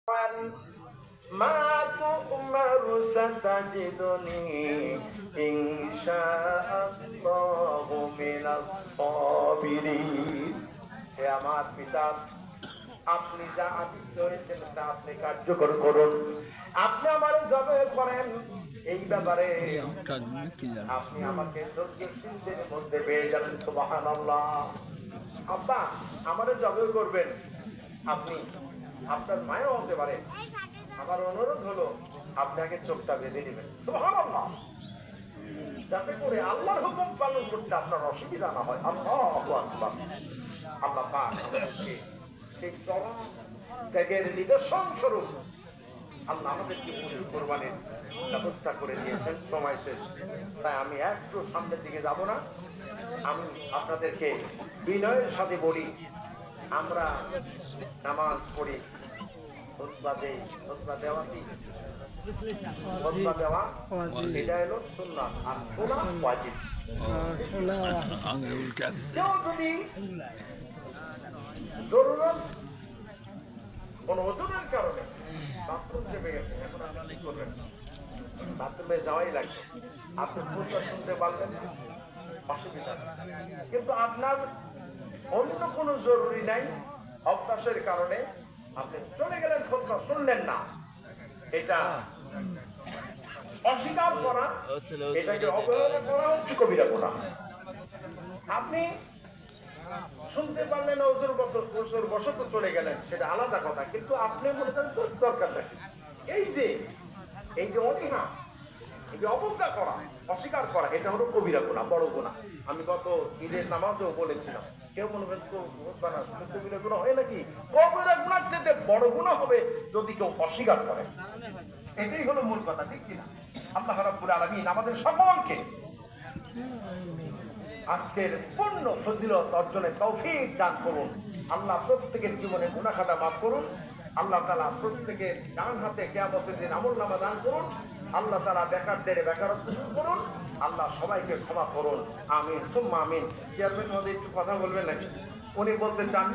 ما تؤمر ستجدني إن شاء الله من الصابرين হে আমার পিতা, আপনি যা আদেশ করেছেন তা আপনি কার্যকর করুন। আপনি আমার জবে করেন, এই ব্যাপারে আপনি আমাকে ধৈর্যশীলদের মধ্যে পেয়ে যাবেন। সুবহানাল্লাহ। আব্বা আমারে জবে করবেন, আপনি আপনার মায়ের হতে পারে। আমার অনুরোধ হলো আপনি আগে চোখটা বেঁধে নেবেন। সুবহানাল্লাহ। যাতে করে আল্লাহর হুকুম পালন করতে আপনার অসুবিধা না হয়। আল্লাহু আকবার। আল্লাহ পাক আমাদেরকে সেই চরম ত্যাগের নিদর্শন স্বরূপ আল্লাহ আমাদেরকে পশু কোরবানির ব্যবস্থা করে দিয়েছেন। সময় শেষ, তাই আমি একটু সামনের দিকে যাব না। আমি আপনাদেরকে বিনয়ের সাথে বলি, আমরা নামাজ পড়ি, খুতবা দেই, খুতবা দেওয়াটি খুতবা দেওয়া এটা হলো সুন্নাত, আর শোনা ওয়াজিব। কেউ যদি জরুরত কোন ওজনের কারণে বাথরুম চেপে গেছে, এখন আপনি কি করবেন? বাথরুমে যাওয়াই লাগবে। আপনি খুতবা শুনতে পারলেন না, অসুবিধা নেই। কিন্তু আপনার অন্য কোনো জরুরি নাই, অভ্যাসের কারণে আপনি চলে গেলেন, খুতবা শুনলেন না, এটা অস্বীকার করা, এটাকে অবহেলা করা হচ্ছে কবিরা গুনাহ। আপনি শুনতে পারলেন, ওজোর বছর চলে গেলেন, সেটা আলাদা কথা। কিন্তু আপনি মনে করেন দরকার থাকে এই যে অনীহা, এই যে অবজ্ঞা করা, অস্বীকার করা, এটা হলো কবিরা গুনাহ, বড় গুনাহ। আমি গত ঈদের নামাজেও বলেছিলাম, কেউ মনে করেন কবিরা গুনাহ হয় নাকি? কবিরা গুনার চেয়ে বড় গুনাহ হবে যদি কেউ অস্বীকার করে। এটাই হলো মূল কথা, ঠিক কিনা? আল্লাহ রাব্বুল আলামিন আমাদের সকলকে আজকের পূর্ণ ফজিলত অর্জনের তৌফিক দান করুন। আল্লাহ প্রত্যেকের জীবনে গুনাহ খাতা মাফ করুন। আল্লাহ তাআলা প্রত্যেকের ডান হাতে কিয়ামতের দিন আমলনামা দান করুন। আল্লাহ তাআলা বেকারদের বেকারত্ব দূর করুন। আল্লাহ সবাইকে ক্ষমা করুন। আমিন সুম্মা আমিন। চেয়ারম্যান মহোদয় একটু কথা বলবেন নাকি? উনি বলতে চান।